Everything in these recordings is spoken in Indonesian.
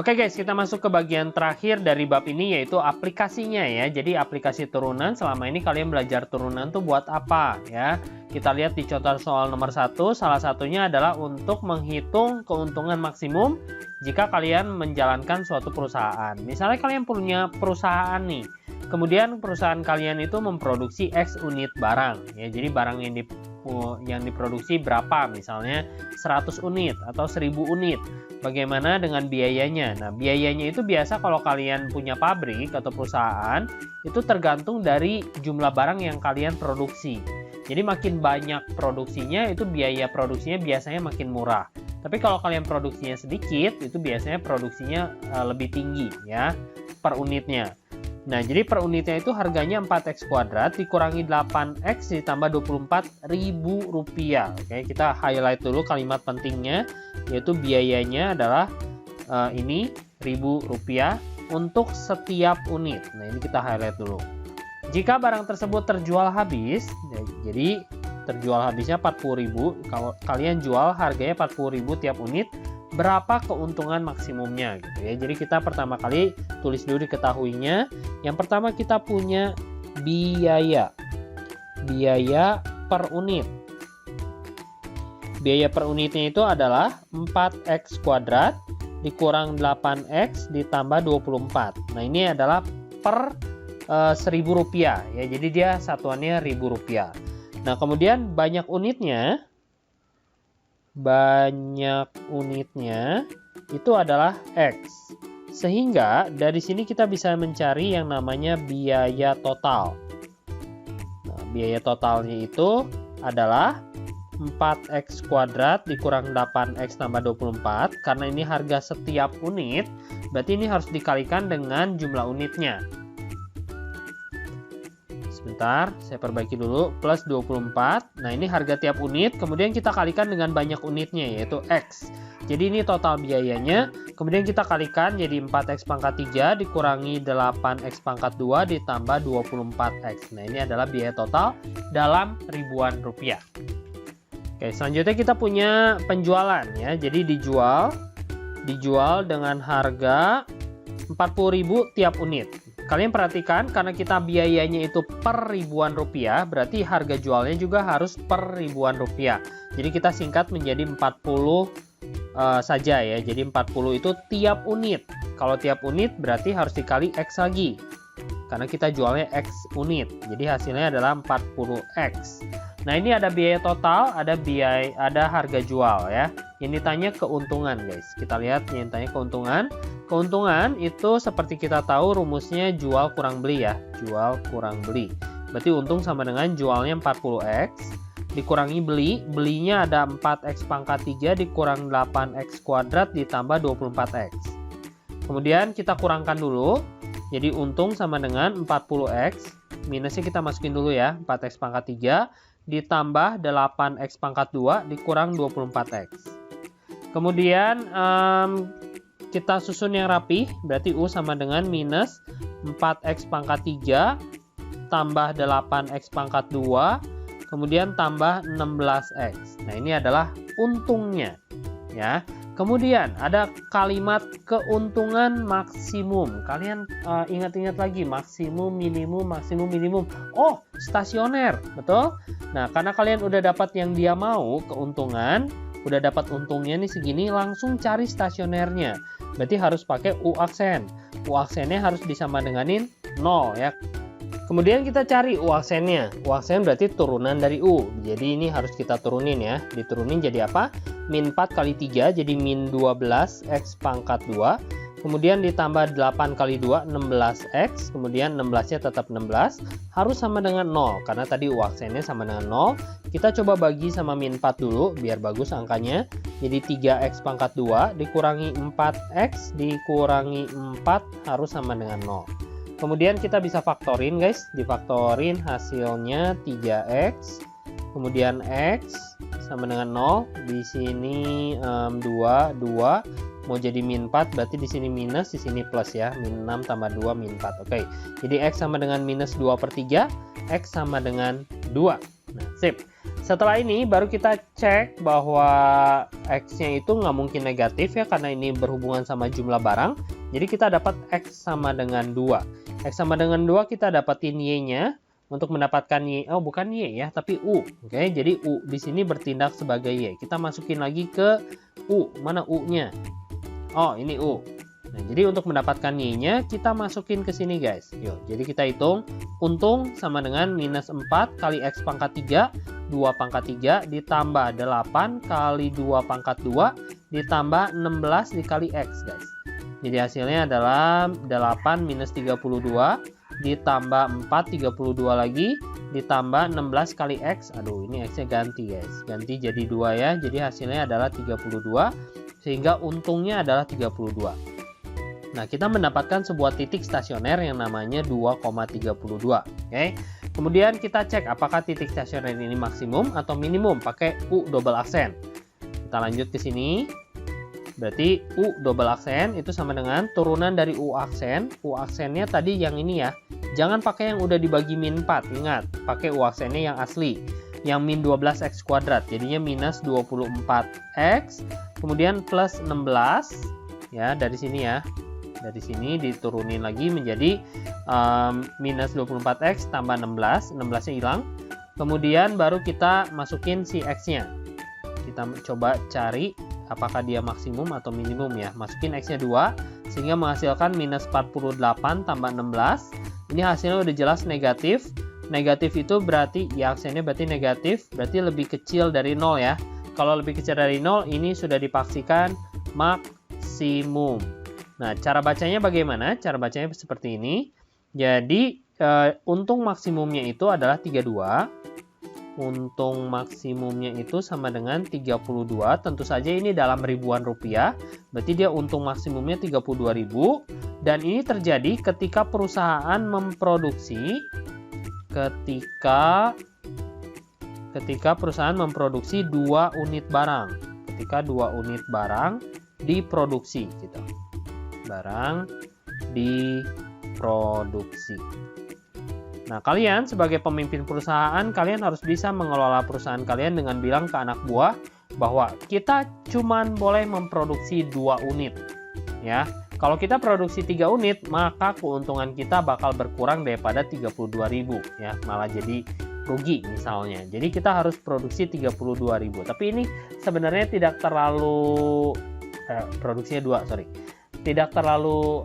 Oke guys, kita masuk ke bagian terakhir dari bab ini, yaitu aplikasinya ya. Jadi aplikasi turunan, selama ini kalian belajar turunan tuh buat apa ya? Kita lihat di contoh soal nomor 1, salah satunya adalah untuk menghitung keuntungan maksimum jika kalian menjalankan suatu perusahaan. Misalnya kalian punya perusahaan nih, kemudian perusahaan kalian itu memproduksi X unit barang ya. Jadi barang yang diproduksi berapa, misalnya 100 unit atau 1000 unit. Bagaimana dengan biayanya? Nah, biayanya itu biasa kalau kalian punya pabrik atau perusahaan, itu tergantung dari jumlah barang yang kalian produksi. Jadi makin banyak produksinya, itu biaya produksinya biasanya makin murah. Tapi kalau kalian produksinya sedikit, itu biasanya produksinya lebih tinggi ya per unitnya. Nah, jadi per unitnya itu harganya 4x kuadrat dikurangi 8x ditambah Rp24.000. Oke, kita highlight dulu kalimat pentingnya, yaitu biayanya adalah ini Rp1.000 untuk setiap unit. Nah, ini kita highlight dulu. Jika barang tersebut terjual habis, jadi terjual habisnya 40.000, kalau kalian jual harganya 40.000 tiap unit, berapa keuntungan maksimumnya gitu ya. Jadi kita pertama kali tulis dulu diketahuinya. Yang pertama kita punya biaya per unit. Biaya per unitnya itu adalah 4x kuadrat dikurang 8x ditambah 24. Nah, ini adalah per Rp1.000 ya. Jadi dia satuannya Rp1.000. Nah, kemudian banyak unitnya itu adalah X. Sehingga dari sini kita bisa mencari yang namanya biaya total. Nah, biaya totalnya itu adalah 4x kuadrat dikurang 8x tambah 24. Karena ini harga setiap unit, berarti ini harus dikalikan dengan jumlah unitnya. Sebentar, saya perbaiki dulu, plus 24. Nah, ini harga tiap unit, kemudian kita kalikan dengan banyak unitnya, yaitu X. Jadi ini total biayanya, kemudian kita kalikan jadi 4x pangkat 3 dikurangi 8x pangkat 2 ditambah 24x. Nah, ini adalah biaya total dalam ribuan rupiah. Oke, selanjutnya kita punya penjualan ya. Jadi dijual dengan harga 40.000 tiap unit. Kalian perhatikan, karena kita biayanya itu per ribuan rupiah, berarti harga jualnya juga harus per ribuan rupiah. Jadi kita singkat menjadi 40 saja ya. Jadi 40 itu tiap unit. Kalau tiap unit berarti harus dikali X lagi. Karena kita jualnya X unit. Jadi hasilnya adalah 40X. Nah, ini ada biaya total, ada harga jual ya. Yang ditanya keuntungan guys. Kita lihat yang ditanya keuntungan. Keuntungan itu seperti kita tahu rumusnya jual kurang beli ya. Jual kurang beli. Berarti untung sama dengan jualnya 40x dikurangi belinya ada 4x pangkat 3 dikurang 8x kuadrat ditambah 24x. Kemudian kita kurangkan dulu. Jadi untung sama dengan 40x, minusnya kita masukin dulu ya, 4x pangkat 3 ditambah 8x pangkat 2 dikurang 24x. Kemudian kita susun yang rapi, berarti U sama dengan minus 4x pangkat 3 tambah 8x pangkat 2, kemudian tambah 16x. Nah, ini adalah untungnya ya. Kemudian ada kalimat keuntungan maksimum. Kalian ingat-ingat lagi, maksimum, minimum, maksimum, minimum. Oh, stasioner, betul? Nah, karena kalian udah dapat yang dia mau, keuntungan, udah dapat untungnya nih segini, langsung cari stasionernya. Berarti harus pakai U aksen. U aksennya harus disama denganin 0 ya. Kemudian kita cari U aksennya. U aksen berarti turunan dari U. Jadi ini harus kita turunin ya. Diturunin jadi apa? Min 4 kali 3 jadi min 12 X pangkat 2. Kemudian ditambah 8 kali 2 16X. Kemudian 16-nya tetap 16. Harus sama dengan 0. Karena tadi U aksennya sama dengan 0. Kita coba bagi sama min 4 dulu. Biar bagus angkanya. Jadi 3X pangkat 2 dikurangi 4X dikurangi 4 harus sama dengan 0. Kemudian kita bisa faktorin guys, difaktorin hasilnya 3x, kemudian x sama dengan 0, di sini 2 mau jadi min 4, berarti di sini minus, di sini plus ya, min 6 tambah 2 min 4. Oke, jadi x sama dengan minus 2/3, x sama dengan 2. Nah, sip. Setelah ini baru kita cek bahwa X-nya itu nggak mungkin negatif ya, karena ini berhubungan sama jumlah barang. Jadi kita dapat X sama dengan 2. X sama dengan 2 kita dapatin Y-nya. Untuk mendapatkan Y, oh bukan Y ya, tapi U. Oke, jadi U di sini bertindak sebagai Y. Kita masukin lagi ke U. Mana U-nya? Oh, ini U. Nah, jadi untuk mendapatkan Y-nya kita masukin ke sini guys. Yuk, jadi kita hitung untung sama dengan minus 4 kali X pangkat 3, 2 pangkat 3 ditambah 8 kali 2 pangkat 2 ditambah 16 dikali X guys. Jadi hasilnya adalah 8 minus 32 ditambah 4, 32 lagi, ditambah 16 kali X. Aduh, ini X-nya ganti guys. Ganti jadi 2 ya. Jadi hasilnya adalah 32. Sehingga untungnya adalah 32. Nah, kita mendapatkan sebuah titik stasioner yang namanya 2,32. Oke. Kemudian kita cek apakah titik stasioner ini maksimum atau minimum pakai U double aksen. Kita lanjut ke sini. Berarti U double aksen itu sama dengan turunan dari U aksen. U aksennya tadi yang ini ya. Jangan pakai yang udah dibagi min 4. Ingat, pakai U aksennya yang asli. Yang min 12X kuadrat. Jadinya minus 24X. Kemudian plus 16. Ya, dari sini ya. Dari sini diturunin lagi menjadi minus 24X tambah 16. 16-nya hilang. Kemudian baru kita masukin si X-nya. Kita coba cari apakah dia maksimum atau minimum ya. Masukin X-nya 2 sehingga menghasilkan minus 48 tambah 16. Ini hasilnya udah jelas negatif. Negatif itu berarti ya, aksennya berarti negatif, berarti lebih kecil dari 0 ya. Kalau lebih kecil dari 0 ini sudah dipastikan maksimum. Nah, cara bacanya bagaimana? Cara bacanya seperti ini. Jadi untung maksimumnya itu adalah 32. Untung maksimumnya itu sama dengan 32. Tentu saja ini dalam ribuan rupiah. Berarti dia untung maksimumnya 32.000. Dan ini terjadi ketika perusahaan memproduksi ketika perusahaan memproduksi 2 unit barang. Ketika 2 unit barang diproduksi gitu. Barang diproduksi. Nah, kalian sebagai pemimpin perusahaan, kalian harus bisa mengelola perusahaan kalian dengan bilang ke anak buah bahwa kita cuman boleh memproduksi 2 unit. Ya, kalau kita produksi 3 unit, maka keuntungan kita bakal berkurang daripada 32.000 ya, malah jadi rugi misalnya. Jadi kita harus produksi 32.000. Tapi ini sebenarnya tidak terlalu produksinya 2, sorry. Tidak terlalu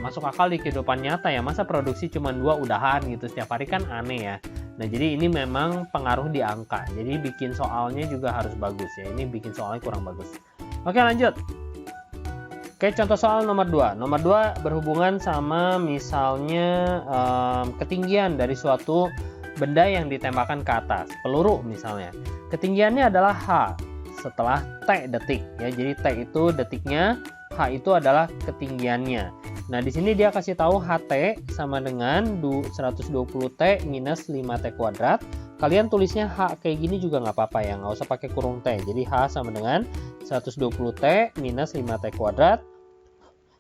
masuk akal di kehidupan nyata ya. Masa produksi cuma 2 udahan gitu setiap hari, kan aneh ya. Nah, jadi ini memang pengaruh di angka. Jadi bikin soalnya juga harus bagus ya. Ini bikin soalnya kurang bagus. Oke, lanjut. Oke, contoh soal nomor 2. Nomor 2 berhubungan sama misalnya ketinggian dari suatu benda yang ditembakkan ke atas. Peluru misalnya. Ketinggiannya adalah H setelah T detik ya. Jadi T itu detiknya, H itu adalah ketinggiannya. Nah, di sini dia kasih tahu HT sama dengan 120T minus 5T kuadrat. Kalian tulisnya H kayak gini juga nggak apa-apa ya, nggak usah pakai kurung T. Jadi H sama dengan 120T minus 5T kuadrat.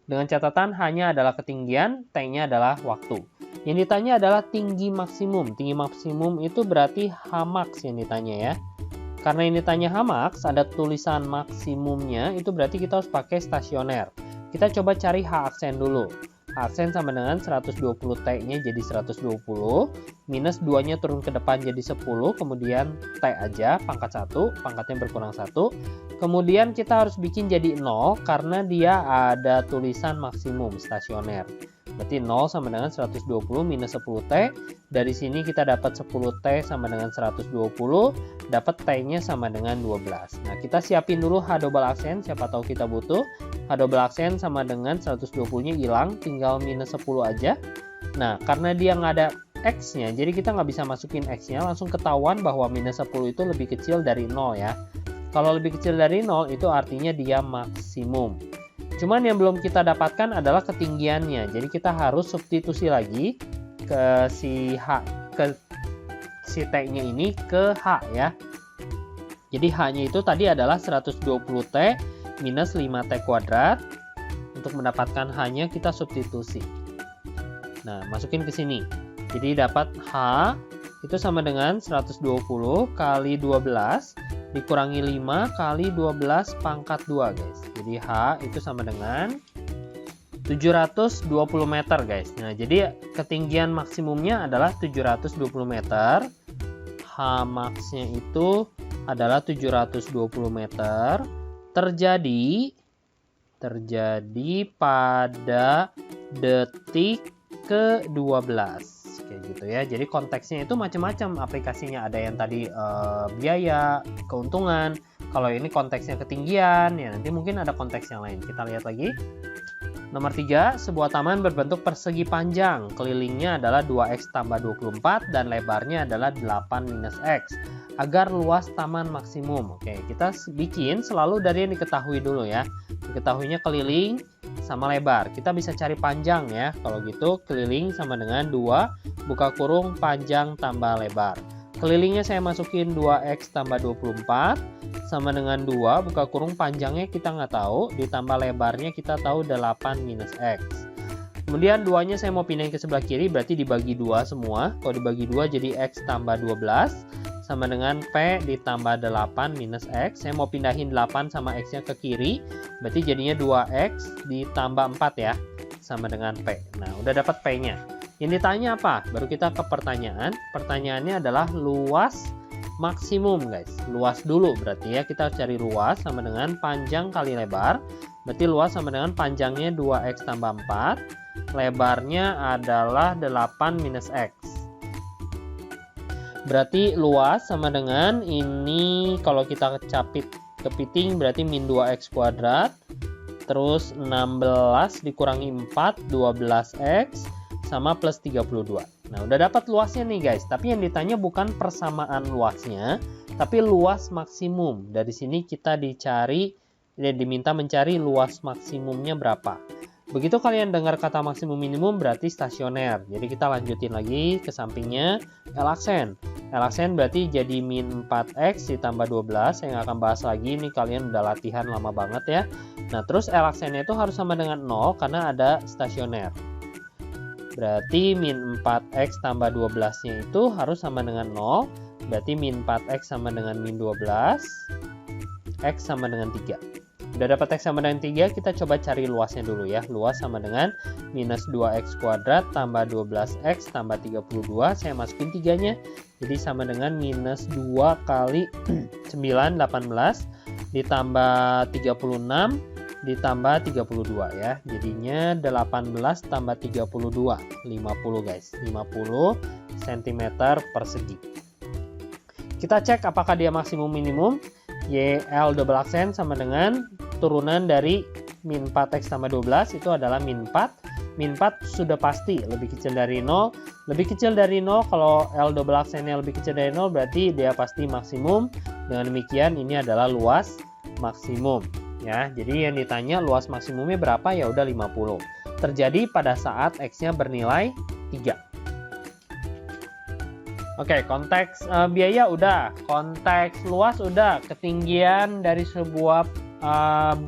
Dengan catatan H-nya adalah ketinggian, T-nya adalah waktu. Yang ditanya adalah tinggi maksimum. Tinggi maksimum itu berarti H-max yang ditanya ya. Karena ini tanya H-max, ada tulisan maksimumnya, itu berarti kita harus pakai stasioner. Kita coba cari H aksen dulu. H aksen sama dengan 120T-nya jadi 120, minus 2-nya turun ke depan jadi 10, kemudian T aja, pangkat 1, pangkatnya berkurang 1. Kemudian kita harus bikin jadi 0, karena dia ada tulisan maksimum stasioner. Berarti 0 sama dengan 120 minus 10T. Dari sini kita dapat 10T sama dengan 120. Dapat T-nya sama dengan 12. Nah, kita siapin dulu H double aksen. Siapa tahu kita butuh. H double aksen sama dengan 120-nya hilang. Tinggal minus 10 aja. Nah, karena dia nggak ada X-nya, jadi kita nggak bisa masukin X-nya. Langsung ketahuan bahwa minus 10 itu lebih kecil dari 0 ya. Kalau lebih kecil dari 0, itu artinya dia maksimum. Cuman yang belum kita dapatkan adalah ketinggiannya. Jadi kita harus substitusi lagi ke si H, ke si T-nya ini ke H ya. Jadi H-nya itu tadi adalah 120T minus 5T kuadrat. Untuk mendapatkan H-nya kita substitusi. Nah, masukin ke sini. Jadi dapat H itu sama dengan 120 kali 12 dikurangi 5 kali 12 pangkat 2 guys. Jadi H itu sama dengan 720 meter guys. Nah, jadi ketinggian maksimumnya adalah 720 meter. H max-nya itu adalah 720 meter. Terjadi pada detik ke-12. Kayak gitu ya. Jadi konteksnya itu macam-macam aplikasinya. Ada yang tadi biaya, keuntungan. Kalau ini konteksnya ketinggian, ya nanti mungkin ada konteks yang lain. Kita lihat lagi. Nomor 3, sebuah taman berbentuk persegi panjang. Kelilingnya adalah 2x tambah 24 dan lebarnya adalah 8 minus x. Agar luas taman maksimum. Oke, kita bikin selalu dari yang diketahui dulu ya. Diketahuinya keliling sama lebar. Kita bisa cari panjang ya. Kalau gitu keliling sama dengan 2 buka kurung panjang tambah lebar. Kelilingnya saya masukin 2x tambah 24 sama dengan 2 buka kurung panjangnya kita nggak tahu, ditambah lebarnya kita tahu 8 minus x. Kemudian 2-nya saya mau pindahin ke sebelah kiri, berarti dibagi 2 semua. Kalau dibagi 2 jadi x tambah 12 sama dengan P ditambah 8 minus x. Saya mau pindahin 8 sama x-nya ke kiri, berarti jadinya 2x ditambah 4 ya, sama dengan P. Nah, udah dapat P-nya. Yang ditanya apa? Baru kita ke pertanyaan. Pertanyaannya adalah luas maksimum guys. Luas dulu berarti ya, kita cari luas sama dengan panjang kali lebar. Berarti luas sama dengan panjangnya 2x tambah 4. Lebarnya adalah 8 minus x. Berarti luas sama dengan ini, kalau kita capit kepiting berarti min 2x kuadrat. Terus 16 dikurangi 4, 12x sama plus 32. Nah, udah dapat luasnya nih guys. Tapi yang ditanya bukan persamaan luasnya, tapi luas maksimum. Dari sini kita diminta mencari luas maksimumnya berapa. Begitu kalian dengar kata maksimum minimum berarti stasioner. Jadi kita lanjutin lagi ke sampingnya L aksen. L aksen berarti jadi min 4x ditambah 12. Saya nggak akan bahas lagi, ini kalian udah latihan lama banget ya. Nah, terus L aksennya itu harus sama dengan 0 karena ada stasioner. Berarti min 4x tambah 12-nya itu harus sama dengan 0. Berarti min 4x sama dengan min 12. X sama dengan 3. Udah dapat x sama dengan 3, kita coba cari luasnya dulu ya. Luas sama dengan minus 2x kuadrat tambah 12x tambah 32. Saya masukin 3-nya. Jadi sama dengan minus 2 kali 9, 18 ditambah 36 ditambah 32 ya. Jadinya 18 tambah 32, 50 guys. 50 cm persegi. Kita cek apakah dia maksimum minimum. YL double aksen sama dengan turunan dari min 4x tambah 12 itu adalah min 4. Min 4 sudah pasti lebih kecil dari 0. Lebih kecil dari 0, kalau L double aksennya lebih kecil dari 0 berarti dia pasti maksimum. Dengan demikian ini adalah luas maksimum. Ya, jadi yang ditanya luas maksimumnya berapa, ya udah 50. Terjadi pada saat x-nya bernilai 3. Oke, konteks biaya udah, konteks luas udah, ketinggian dari sebuah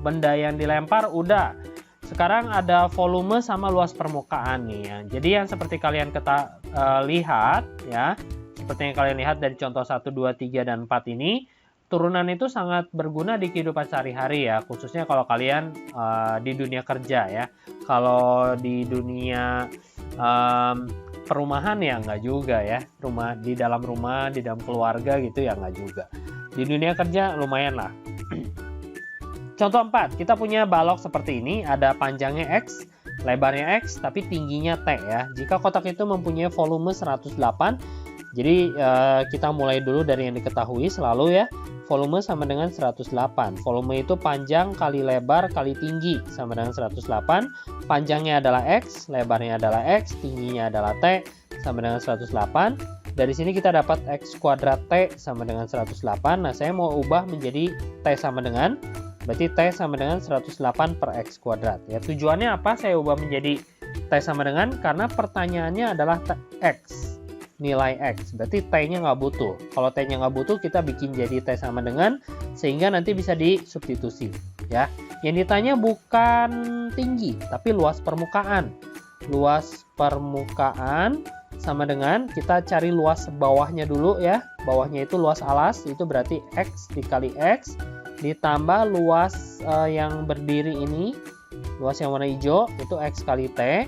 benda yang dilempar udah. Sekarang ada volume sama luas permukaan nih ya. Jadi yang seperti kalian lihat ya, seperti yang kalian lihat dari contoh 1, 2, 3 dan 4 ini, turunan itu sangat berguna di kehidupan sehari-hari ya, khususnya kalau kalian di dunia kerja ya. Kalau di dunia perumahan ya nggak juga ya, di dalam rumah, di dalam keluarga gitu ya nggak juga. Di dunia kerja lumayan lah. Contoh 4, kita punya balok seperti ini, ada panjangnya X, lebarnya X, tapi tingginya T ya. Jika kotak itu mempunyai volume 108, jadi kita mulai dulu dari yang diketahui selalu ya. Volume sama dengan 108. Volume itu panjang kali lebar kali tinggi sama dengan 108. Panjangnya adalah X, lebarnya adalah X, tingginya adalah T sama dengan 108. Dari sini kita dapat X kuadrat T sama dengan 108. Nah, saya mau ubah menjadi T sama dengan, berarti T sama dengan 108 per X kuadrat. Ya, tujuannya apa saya ubah menjadi T sama dengan? Karena pertanyaannya adalah X. Nilai X, berarti T-nya nggak butuh. Kalau T-nya nggak butuh, kita bikin jadi T sama dengan, sehingga nanti bisa disubstitusi. Ya, yang ditanya bukan tinggi, tapi luas permukaan. Luas permukaan sama dengan kita cari luas bawahnya dulu ya. Bawahnya itu luas alas, itu berarti X dikali X ditambah luas yang berdiri ini, luas yang warna hijau itu X kali T.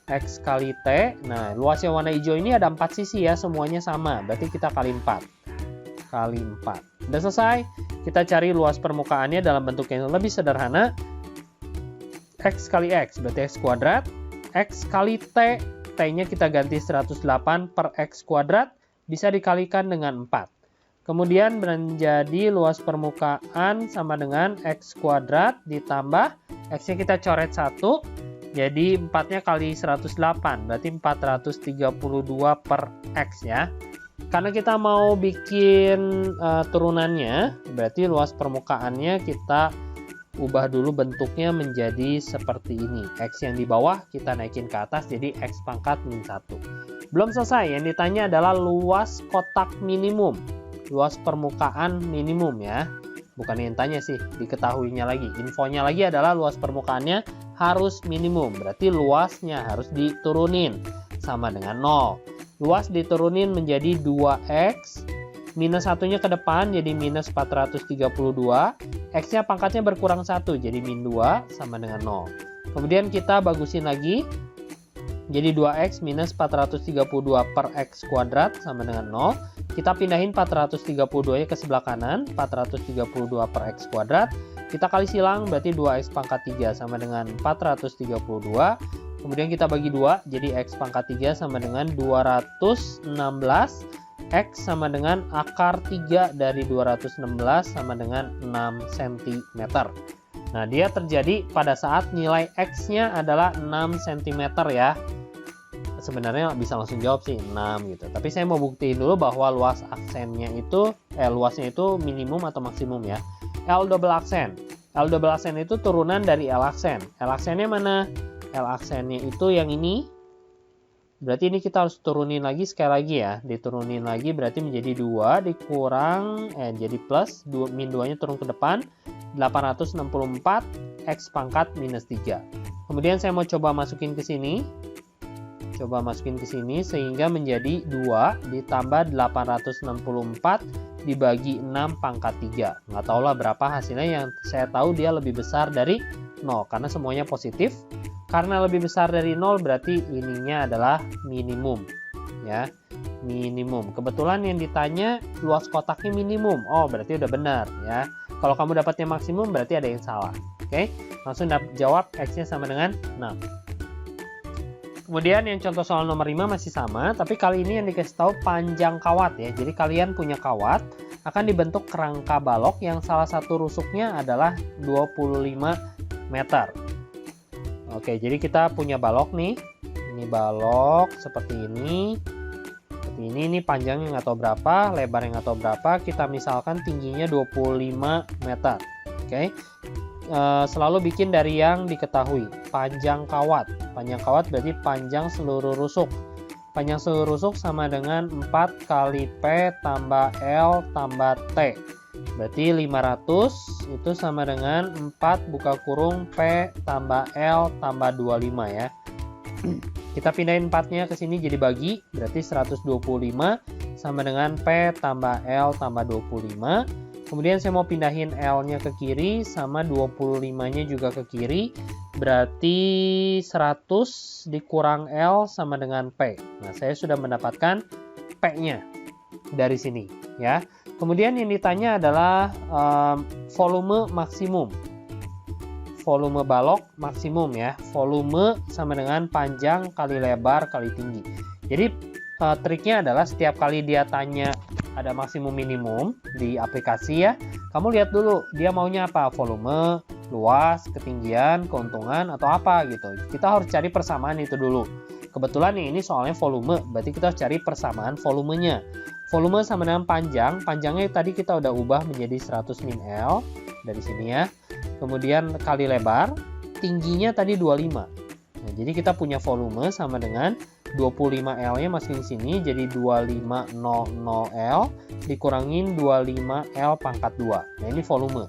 X kali T. Nah, luas yang warna hijau ini ada 4 sisi ya, semuanya sama. Berarti kita kali 4. Kali 4. Udah selesai. Kita cari luas permukaannya dalam bentuk yang lebih sederhana. X kali X, berarti X kuadrat. X kali T. T-nya kita ganti 108 per X kuadrat. Bisa dikalikan dengan 4. Kemudian menjadi luas permukaan sama dengan X kuadrat ditambah X-nya kita coret 1. Jadi 4-nya kali 108, berarti 432 per X ya. Karena kita mau bikin turunannya, berarti luas permukaannya kita ubah dulu bentuknya menjadi seperti ini. X yang di bawah kita naikin ke atas jadi X pangkat min 1. Belum selesai, yang ditanya adalah luas kotak minimum. Luas permukaan minimum ya. Bukan yang tanya sih, diketahuinya lagi. Infonya lagi adalah luas permukaannya harus minimum. Berarti luasnya harus diturunin sama dengan 0. Luas diturunin menjadi 2X. Minus 1-nya ke depan jadi minus 432. X-nya pangkatnya berkurang 1 jadi min 2 sama dengan 0. Kemudian kita bagusin lagi. Jadi 2X minus 432 per X kuadrat sama dengan 0. Kita pindahin 432-nya ke sebelah kanan, 432 per X kuadrat. Kita kali silang, berarti 2X pangkat 3 sama dengan 432. Kemudian kita bagi 2, jadi X pangkat 3 sama dengan 216. X sama dengan akar 3 dari 216 sama dengan 6 cm. Nah, dia terjadi pada saat nilai X-nya adalah 6 cm ya. Sebenarnya bisa langsung jawab sih 6 gitu. Tapi saya mau buktiin dulu bahwa luas aksennya itu luasnya itu minimum atau maksimum ya. L double aksen. L double aksen itu turunan dari L aksen. L aksennya mana? L aksennya itu yang ini. Berarti ini kita harus turunin lagi sekali lagi ya. Diturunin lagi berarti menjadi 2 dikurang jadi plus min 2-nya turun ke depan 864 X pangkat minus 3. Kemudian saya mau coba masukin ke sini. Coba masukin ke sini sehingga menjadi 2 ditambah 864 dibagi 6 pangkat 3. Nggak tahu lah berapa hasilnya, yang saya tahu dia lebih besar dari 0 karena semuanya positif. Karena lebih besar dari 0 berarti ininya adalah minimum ya. Minimum. Kebetulan yang ditanya luas kotaknya minimum. Oh, berarti udah benar ya. Kalau kamu dapatnya maksimum berarti ada yang salah. Oke. Langsung jawab X-nya sama dengan 6. Kemudian yang contoh soal nomor 5 masih sama, tapi kali ini yang dikasih tahu panjang kawat ya. Jadi kalian punya kawat, akan dibentuk kerangka balok yang salah satu rusuknya adalah 25 meter. Oke, jadi kita punya balok nih. Ini balok seperti ini. Seperti ini panjangnya nggak tahu berapa, lebarnya nggak tahu berapa. Kita misalkan tingginya 25 meter. Oke. Selalu bikin dari yang diketahui. Panjang kawat berarti panjang seluruh rusuk. Panjang seluruh rusuk sama dengan 4 kali P tambah L tambah T. Berarti 500 itu sama dengan 4 buka kurung P tambah L tambah 25 ya. Kita pindahin 4-nya ke sini jadi bagi, berarti 125 sama dengan P tambah L tambah 25. Kemudian saya mau pindahin L-nya ke kiri sama 25-nya juga ke kiri. Berarti 100 dikurang L sama dengan P. Nah, saya sudah mendapatkan P-nya dari sini ya. Kemudian yang ditanya adalah volume maksimum. Volume balok maksimum ya. Volume sama dengan panjang kali lebar kali tinggi. Jadi triknya adalah setiap kali dia tanya ada maksimum minimum di aplikasi ya, kamu lihat dulu dia maunya apa, volume, luas, ketinggian, keuntungan atau apa gitu. Kita harus cari persamaan itu dulu. Kebetulan ini soalnya volume, berarti kita harus cari persamaan volumenya. Volume sama dengan panjang, panjangnya tadi kita udah ubah menjadi 100 min L dari sini ya. Kemudian kali lebar, tingginya tadi 25. Nah, jadi kita punya volume sama dengan 25L-nya masukin sini jadi 2500L dikurangin 25L pangkat 2. Nah, ini volume.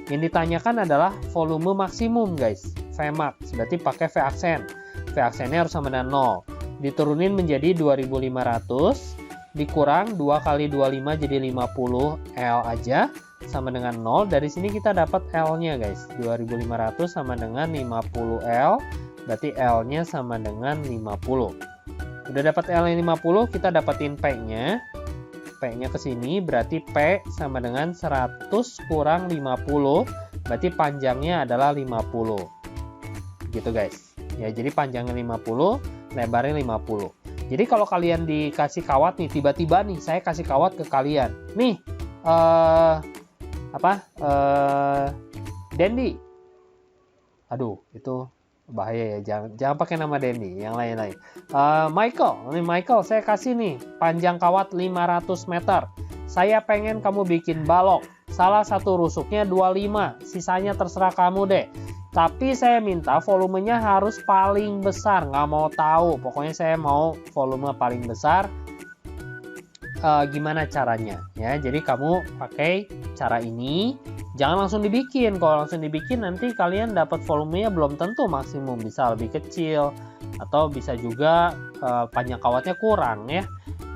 Yang ditanyakan adalah volume maksimum guys, Vmax. Berarti pakai V aksen. V aksennya harus sama dengan 0. diturunin menjadi 2500, dikurang 2 kali 25 jadi 50 L aja, sama dengan 0. Dari sini kita dapat L-nya guys. 2500 sama dengan 50 L, berarti L-nya sama dengan 50. Udah dapat L-nya 50, kita dapetin P-nya. P-nya ke sini, berarti P sama dengan 100 kurang 50, berarti panjangnya adalah 50. Gitu guys. Ya, jadi panjangnya 50, lebarnya 50. Jadi kalau kalian dikasih kawat nih, tiba-tiba nih saya kasih kawat ke kalian. Nih, Dendi. Aduh, itu bahaya ya. Jangan pakai nama Dendi, yang lain-lain. Michael, saya kasih nih panjang kawat 500 meter. Saya pengen kamu bikin balok. Salah satu rusuknya 25, sisanya terserah kamu deh. Tapi saya minta volumenya harus paling besar, nggak mau tahu. Pokoknya saya mau volume paling besar. Gimana caranya? Ya, jadi kamu pakai cara ini. Jangan langsung dibikin. Kalau langsung dibikin nanti kalian dapat volumenya belum tentu maksimum, bisa lebih kecil atau bisa juga panjang kawatnya kurang ya.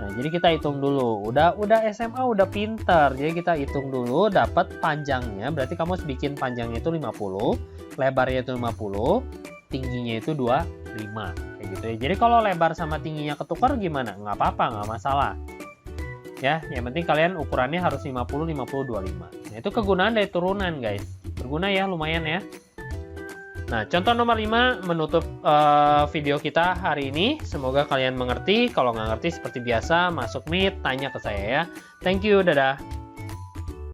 Nah, jadi kita hitung dulu. Udah SMA udah pinter. Jadi kita hitung dulu dapat panjangnya. Berarti kamu harus bikin panjangnya itu 50, lebarnya itu 50, tingginya itu 25. Kayak gitu ya. Jadi kalau lebar sama tingginya ketukar gimana? Nggak apa-apa, nggak masalah. Ya, yang penting kalian ukurannya harus 50, 50, 25. Nah, itu kegunaan dari turunan, guys. Berguna ya, lumayan ya. Nah, contoh nomor 5 menutup video kita hari ini. Semoga kalian mengerti. Kalau nggak ngerti seperti biasa, masuk Meet, tanya ke saya ya. Thank you, dadah.